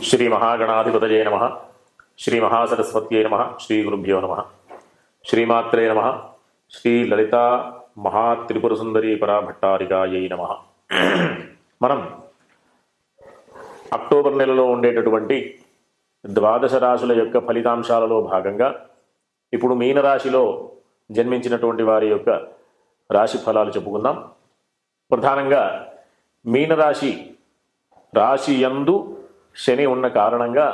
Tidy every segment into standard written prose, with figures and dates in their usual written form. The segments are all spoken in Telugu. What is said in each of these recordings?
శ్రీ మహాగణాధిపతయే నమః. శ్రీ మహాసరస్వత్యై నమః. శ్రీ గురుభ్యో నమః. శ్రీమాత్రే నమః. శ్రీ లలితా మహాత్రిపుర సుందరీ పరాభట్టారికాయై నమః. మనం అక్టోబర్ నెలలో ఉండేటటువంటి ద్వాదశ రాశుల యొక్క ఫలితాంశాలలో భాగంగా ఇప్పుడు మీనరాశిలో జన్మించినటువంటి వారి యొక్క రాశి ఫలాలు చెప్పుకుందాం. ప్రధానంగా మీనరాశి రాశి యందు శని ఉన్న కారణంగా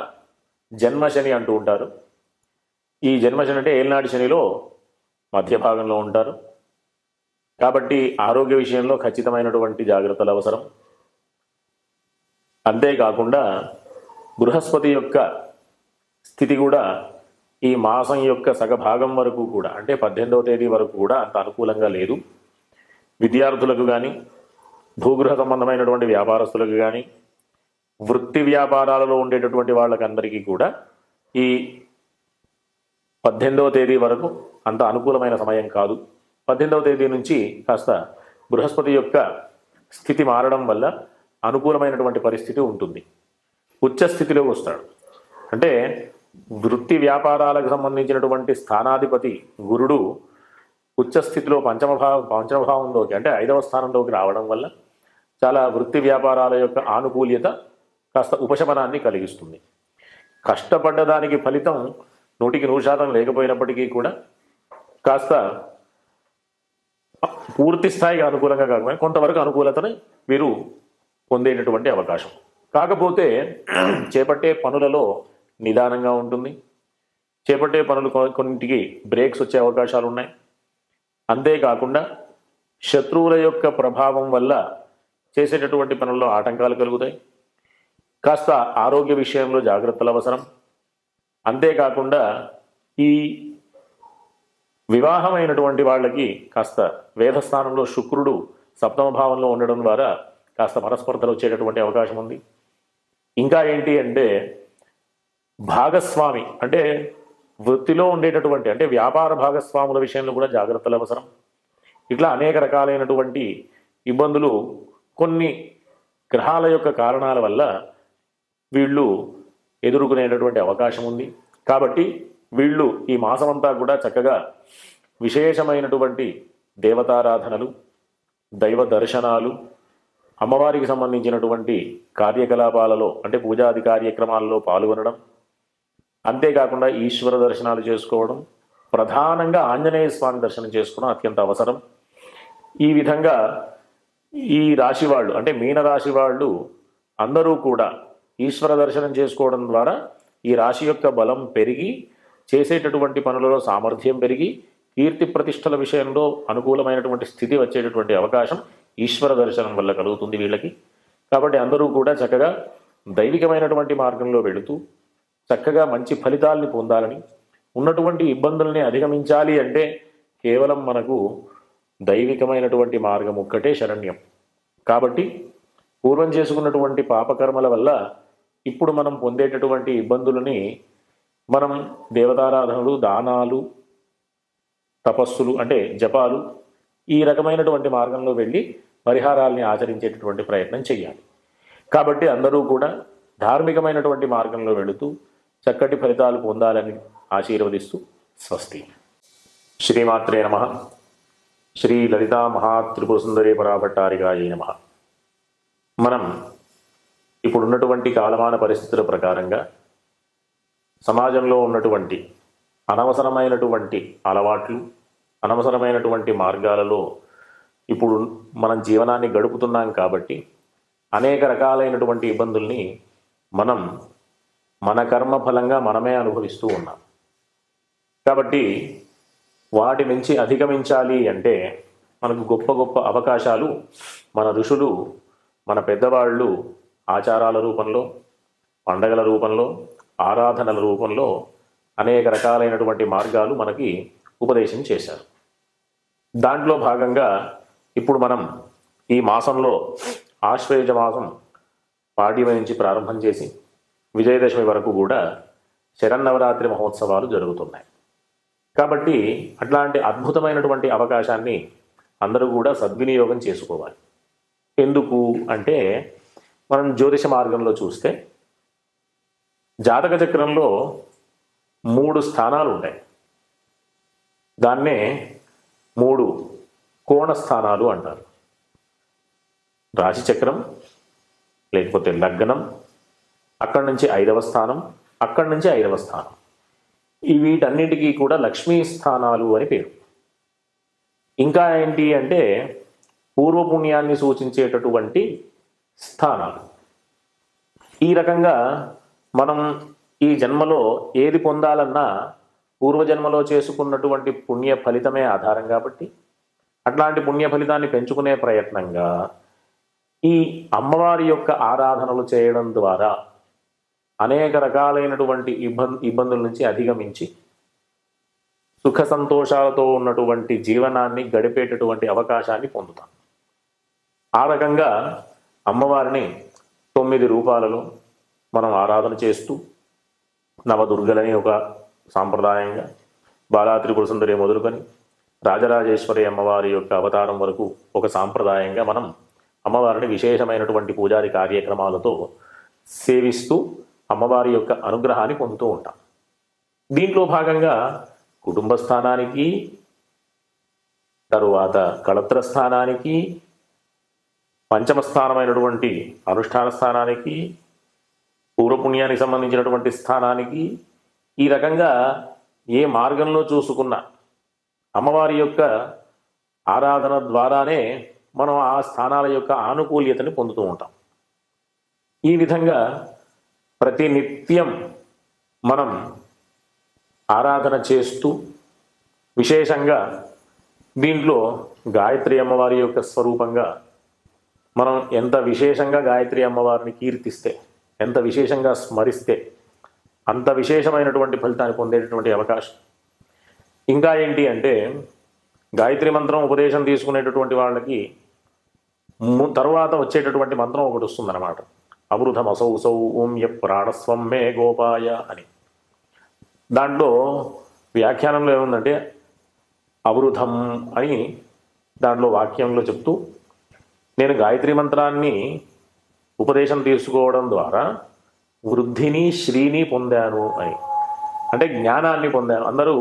జన్మశని అంటూ ఉంటారు. ఈ జన్మశని అంటే ఏలినాటి శనిలో మధ్య భాగంలో ఉంటారు. కాబట్టి ఆరోగ్య విషయంలో ఖచ్చితమైనటువంటి జాగ్రత్తలు అవసరం. అంతేకాకుండా బృహస్పతి యొక్క స్థితి కూడా ఈ మాసం యొక్క సగభాగం వరకు కూడా అంటే 18వ తేదీ వరకు కూడా అంత అనుకూలంగా లేదు. విద్యార్థులకు కానీ, భూగృహ సంబంధమైనటువంటి వ్యాపారస్తులకు కానీ, వృత్తి వ్యాపారాలలో ఉండేటటువంటి వాళ్ళకందరికీ కూడా ఈ 18వ తేదీ వరకు అంత అనుకూలమైన సమయం కాదు. 18వ తేదీ నుంచి కాస్త బృహస్పతి యొక్క స్థితి మారడం వల్ల అనుకూలమైనటువంటి పరిస్థితి ఉంటుంది. ఉచ్చ స్థితిలో వస్తాడు. అంటే వృత్తి వ్యాపారాలకు సంబంధించినటువంటి స్థానాధిపతి గురుడు ఉచ్చస్థితిలో పంచమభావంలోకి అంటే 5వ స్థానంలోకి రావడం వల్ల చాలా వృత్తి వ్యాపారాల యొక్క ఆనుకూల్యత కాస్త ఉపశమనాన్ని కలిగిస్తుంది. కష్టపడ్డదానికి ఫలితం 100% లేకపోయినప్పటికీ కూడా కాస్త పూర్తి స్థాయిగా అనుకూలంగా కాకపోయినా కొంతవరకు అనుకూలతని వీరు పొందేటటువంటి అవకాశం. కాకపోతే చేపట్టే పనులలో నిదానంగా ఉంటుంది. చేపట్టే పనులు కొన్నింటికి బ్రేక్స్ వచ్చే అవకాశాలు ఉన్నాయి. అంతేకాకుండా శత్రువుల యొక్క ప్రభావం వల్ల చేసేటటువంటి పనుల్లో ఆటంకాలు కలుగుతాయి. కాస్త ఆరోగ్య విషయంలో జాగ్రత్తలు అవసరం. అంతేకాకుండా ఈ వివాహమైనటువంటి వాళ్ళకి కాస్త వేధస్థానంలో శుక్రుడు 7వ భావంలో ఉండడం ద్వారా కాస్త మనస్పర్ధలు వచ్చేటటువంటి అవకాశం ఉంది. ఇంకా ఏంటి అంటే భాగస్వామి అంటే వృత్తిలో ఉండేటటువంటి అంటే వ్యాపార భాగస్వాముల విషయంలో కూడా జాగ్రత్తలు అవసరం. ఇట్లా అనేక రకాలైనటువంటి ఇబ్బందులు కొన్ని గ్రహాల యొక్క కారణాల వల్ల వీళ్ళు ఎదుర్కొనేటటువంటి అవకాశం ఉంది. కాబట్టి వీళ్ళు ఈ మాసమంతా కూడా చక్కగా విశేషమైనటువంటి దేవతారాధనలు, దైవ దర్శనాలు, అమ్మవారికి సంబంధించినటువంటి కార్యకలాపాలలో అంటే పూజాది కార్యక్రమాలలో పాల్గొనడం, అంతేకాకుండా ఈశ్వర దర్శనాలు చేసుకోవడం, ప్రధానంగా ఆంజనేయ స్వామి దర్శనం చేసుకోవడం అత్యంత అవసరం. ఈ విధంగా ఈ రాశి వాళ్ళు అంటే మీనరాశి వాళ్ళు అందరూ కూడా ఈశ్వర దర్శనం చేసుకోవడం ద్వారా ఈ రాశి యొక్క బలం పెరిగి చేసేటటువంటి పనులలో సామర్థ్యం పెరిగి కీర్తి ప్రతిష్టల విషయంలో అనుకూలమైనటువంటి స్థితి వచ్చేటటువంటి అవకాశం ఈశ్వర దర్శనం వల్ల కలుగుతుంది వీళ్ళకి. కాబట్టి అందరూ కూడా చక్కగా దైవికమైనటువంటి మార్గంలో వెళుతూ చక్కగా మంచి ఫలితాలని పొందాలని, ఉన్నటువంటి ఇబ్బందుల్ని అధిగమించాలి అంటే కేవలం మనకు దైవికమైనటువంటి మార్గం ఒక్కటే శరణ్యం. కాబట్టి పూర్వం చేసుకున్నటువంటి పాపకర్మల వల్ల ఇప్పుడు మనం పొందేటటువంటి ఇబ్బందులని మనం దేవతారాధనలు, దానాలు, తపస్సులు అంటే జపాలు ఈ రకమైనటువంటి మార్గంలో వెళ్ళి పరిహారాల్ని ఆచరించేటటువంటి ప్రయత్నం చేయాలి. కాబట్టి అందరూ కూడా ధార్మికమైనటువంటి మార్గంలో వెళుతూ చక్కటి ఫలితాలు పొందాలని ఆశీర్వదిస్తూ స్వస్తి. శ్రీమాత్రే నమః. శ్రీ లలితా మహాత్రిపుర సుందరీ పరాభట్టారికాయై నమః. మనం ఇప్పుడున్నటువంటి కాలమాన పరిస్థితుల ప్రకారంగా సమాజంలో ఉన్నటువంటి అనవసరమైనటువంటి అలవాట్లు, అనవసరమైనటువంటి మార్గాలలో ఇప్పుడు మనం జీవనాన్ని గడుపుతున్నాం. కాబట్టి అనేక రకాలైనటువంటి ఇబ్బందుల్ని మనం మన కర్మ ఫలంగా మనమే అనుభవిస్తూ ఉన్నాం. కాబట్టి వాటి నుంచి అధిగమించాలి అంటే మనకు గొప్ప గొప్ప అవకాశాలు మన ఋషులు, మన పెద్దవాళ్ళు ఆచారాల రూపంలో, పండగల రూపంలో, ఆరాధనల రూపంలో అనేక రకాలైనటువంటి మార్గాలు మనకి ఉపదేశం చేశారు. దాంట్లో భాగంగా ఇప్పుడు మనం ఈ మాసంలో ఆశ్వయుజ మాసం పాడ్యమి నుంచి ప్రారంభం చేసి విజయదశమి వరకు కూడా శరన్నవరాత్రి మహోత్సవాలు జరుగుతున్నాయి. కాబట్టి అట్లాంటి అద్భుతమైనటువంటి అవకాశాన్ని అందరూ కూడా సద్వినియోగం చేసుకోవాలి. ఎందుకు అంటే మనం జ్యోతిష మార్గంలో చూస్తే జాతక చక్రంలో 3 స్థానాలు ఉంటాయి. దాన్నే 3 కోణ స్థానాలు అంటారు. రాశి చక్రం, లేకపోతే లగ్నం, అక్కడి నుంచి 5వ స్థానం, అక్కడి నుంచి 5వ స్థానం. ఈ వీటన్నిటికీ కూడా లక్ష్మీ స్థానాలు అని పేరు. ఇంకా ఏంటి అంటే పూర్వపుణ్యాన్ని సూచించేటటువంటి స్థానాలు. ఈ రకంగా మనం ఈ జన్మలో ఏది పొందాలన్నా పూర్వజన్మలో చేసుకున్నటువంటి పుణ్య ఫలితమే ఆధారం కాబట్టి అట్లాంటి పుణ్య ఫలితాన్ని పెంచుకునే ప్రయత్నంగా ఈ అమ్మవారి యొక్క ఆరాధనలు చేయడం ద్వారా అనేక రకాలైనటువంటి ఇబ్బందుల నుంచి అధిగమించి సుఖ సంతోషాలతో ఉన్నటువంటి జీవనాన్ని గడిపేటటువంటి అవకాశాన్ని పొందుతాం. ఆ రకంగా అమ్మవారిని 9 రూపాలలో మనం ఆరాధన చేస్తూ నవదుర్గలని ఒక సాంప్రదాయంగా, బాలా త్రిపుర సుందరి మొదలుకొని రాజరాజేశ్వరి అమ్మవారి యొక్క అవతారం వరకు ఒక సాంప్రదాయంగా మనం అమ్మవారిని విశేషమైనటువంటి పూజాది కార్యక్రమాలతో సేవిస్తూ అమ్మవారి యొక్క అనుగ్రహాన్ని పొందుతూ ఉంటాం. దీంట్లో భాగంగా కుటుంబ స్థానానికి, తరువాత కళత్ర స్థానానికి, పంచమ స్థానమైనటువంటి అనుష్ఠాన స్థానానికి, పూర్వపుణ్యానికి సంబంధించినటువంటి స్థానానికి, ఈ రకంగా ఏ మార్గంలో చూసుకున్న అమ్మవారి యొక్క ఆరాధన ద్వారానే మనం ఆ స్థానాల యొక్క ఆనుకూల్యతని పొందుతూ ఉంటాం. ఈ విధంగా ప్రతినిత్యం మనం ఆరాధన చేస్తూ విశేషంగా దీంట్లో గాయత్రి అమ్మవారి యొక్క స్వరూపంగా మనం ఎంత విశేషంగా గాయత్రి అమ్మవారిని కీర్తిస్తే, ఎంత విశేషంగా స్మరిస్తే అంత విశేషమైనటువంటి ఫలితాన్ని పొందేటటువంటి అవకాశం. ఇంకా ఏంటి అంటే గాయత్రి మంత్రం ఉపదేశం తీసుకునేటటువంటి వాళ్ళకి తరువాత వచ్చేటటువంటి మంత్రం ఒకటి వస్తుందన్నమాట. అవృధమసౌ సౌ ఓం య ప్రాణస్వం మే గోపాయ అని. దాంట్లో వ్యాఖ్యానంలో ఏముందంటే అవృధం అని దాంట్లో వాక్యంలో చెప్తూ, నేను గాయత్రి మంత్రాన్ని ఉపదేశం తీసుకోవడం ద్వారా వృద్ధిని శ్రీని పొందాను అని, అంటే జ్ఞానాన్ని పొందాను. అందరూ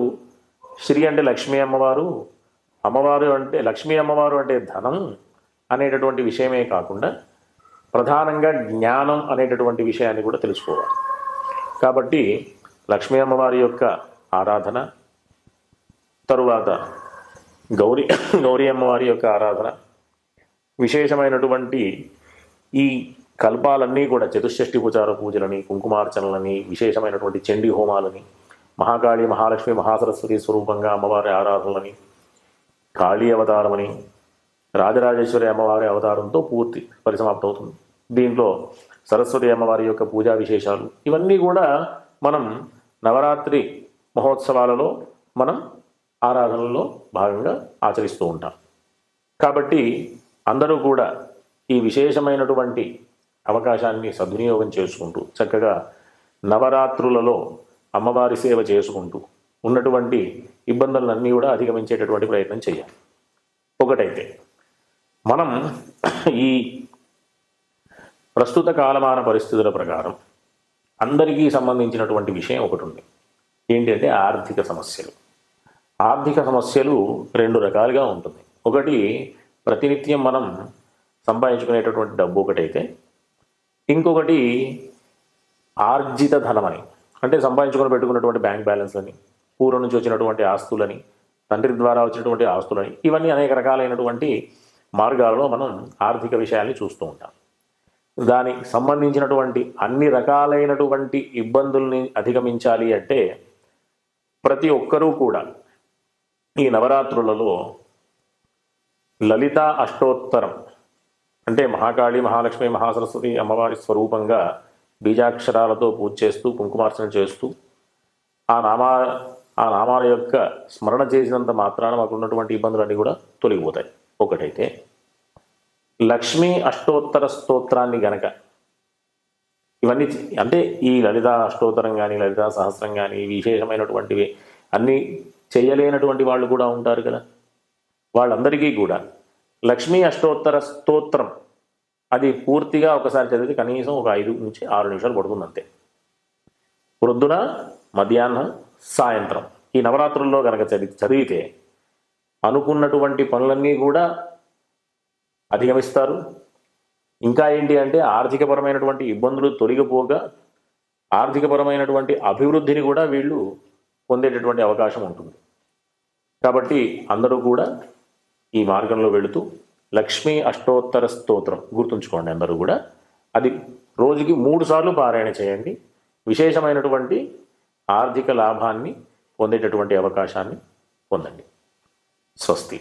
శ్రీ అంటే లక్ష్మీ అమ్మవారు, అమ్మవారు అంటే లక్ష్మీ అమ్మవారు అంటే ధనం అనేటటువంటి విషయమే కాకుండా ప్రధానంగా జ్ఞానం అనేటటువంటి విషయాన్ని కూడా తెలుసుకోవాలి. కాబట్టి లక్ష్మీ అమ్మవారి యొక్క ఆరాధన, తరువాత గౌరీ అమ్మవారి యొక్క ఆరాధన, విశేషమైనటువంటి ఈ కల్పాలన్నీ కూడా చతుషష్ఠి ఉపచార పూజలని, కుంకుమార్చనలని, విశేషమైనటువంటి చండీ హోమాలని, మహాకాళి మహాలక్ష్మి మహాసరస్వతి స్వరూపంగా అమ్మవారి ఆరాధనలని, కాళీ అవతారమని, రాజరాజేశ్వరి అమ్మవారి అవతారంతో పూర్తి పరిసమాప్తం అవుతుంది. దీంట్లో సరస్వతి అమ్మవారి యొక్క పూజా విశేషాలు ఇవన్నీ కూడా మనం నవరాత్రి మహోత్సవాలలో మనం ఆరాధనలో భాగంగా ఆచరిస్తూ ఉంటాం. కాబట్టి అందరూ కూడా ఈ విశేషమైనటువంటి అవకాశాన్ని సద్వినియోగం చేసుకుంటూ చక్కగా నవరాత్రులలో అమ్మవారి సేవ చేసుకుంటూ ఉన్నటువంటి ఇబ్బందులన్నీ కూడా అధిగమించేటటువంటి ప్రయత్నం చేయాలి. ఒకటైతే మనం ఈ ప్రస్తుత కాలమాన పరిస్థితుల ప్రకారం అందరికీ సంబంధించినటువంటి విషయం ఒకటి ఉంది. ఏంటంటే ఆర్థిక సమస్యలు. ఆర్థిక సమస్యలు 2 రకాలుగా ఉంటుంది. ఒకటి ప్రతినిత్యం మనం సంపాదించుకునేటటువంటి డబ్బు ఒకటైతే, ఇంకొకటి ఆర్జిత ధనమని, అంటే సంపాదించుకొని పెట్టుకున్నటువంటి బ్యాంక్ బ్యాలెన్స్లని, పూర్వం నుంచి వచ్చినటువంటి ఆస్తులని, తండ్రి ద్వారా వచ్చినటువంటి ఆస్తులని, ఇవన్నీ అనేక రకాలైనటువంటి మార్గాలలో మనం ఆర్థిక విషయాల్ని చూస్తూ ఉంటాం. దానికి సంబంధించినటువంటి అన్ని రకాలైనటువంటి ఇబ్బందుల్ని అధిగమించాలి అంటే ప్రతి ఒక్కరూ కూడా ఈ నవరాత్రులలో లలితా అష్టోత్తరం, అంటే మహాకాళి మహాలక్ష్మి మహాసరస్వతి అమ్మవారి స్వరూపంగా బీజాక్షరాలతో పూజ చేస్తూ కుంకుమార్చన చేస్తూ ఆ నామాల యొక్క స్మరణ చేసినంత మాత్రాన మాకు ఉన్నటువంటి ఇబ్బందులన్నీ కూడా తొలగిపోతాయి. ఒకటైతే లక్ష్మీ అష్టోత్తర స్తోత్రాన్ని గనక ఇవన్నీ అంటే ఈ లలితా అష్టోత్తరం కానీ లలితా సహస్రం కానీ విశేషమైనటువంటివి అన్నీ చేయలేనటువంటి వాళ్ళు కూడా ఉంటారు కదా. వాళ్ళందరికీ కూడా లక్ష్మీ అష్టోత్తర స్తోత్రం అది పూర్తిగా ఒకసారి చదివితే కనీసం ఒక 5 నుంచి 6 నిమిషాలు పడుతుంది అంతే. ప్రొద్దున, మధ్యాహ్నం, సాయంత్రం ఈ నవరాత్రుల్లో కనుక చదివితే అనుకున్నటువంటి పనులన్నీ కూడా అధిగమిస్తారు. ఇంకా ఏంటి అంటే ఆర్థికపరమైనటువంటి ఇబ్బందులు తొలగిపోగా ఆర్థికపరమైనటువంటి అభివృద్ధిని కూడా వీళ్ళు పొందేటటువంటి అవకాశం ఉంటుంది. కాబట్టి అందరూ కూడా ఈ మార్గంలో వెళుతూ లక్ష్మీ అష్టోత్తర స్తోత్రం గుర్తుంచుకోండి. అందరూ కూడా అది రోజుకి 3 సార్లు పారాయణ చేయండి. విశేషమైనటువంటి ఆర్థిక లాభాన్ని పొందేటటువంటి అవకాశాన్ని పొందండి. స్వస్తి.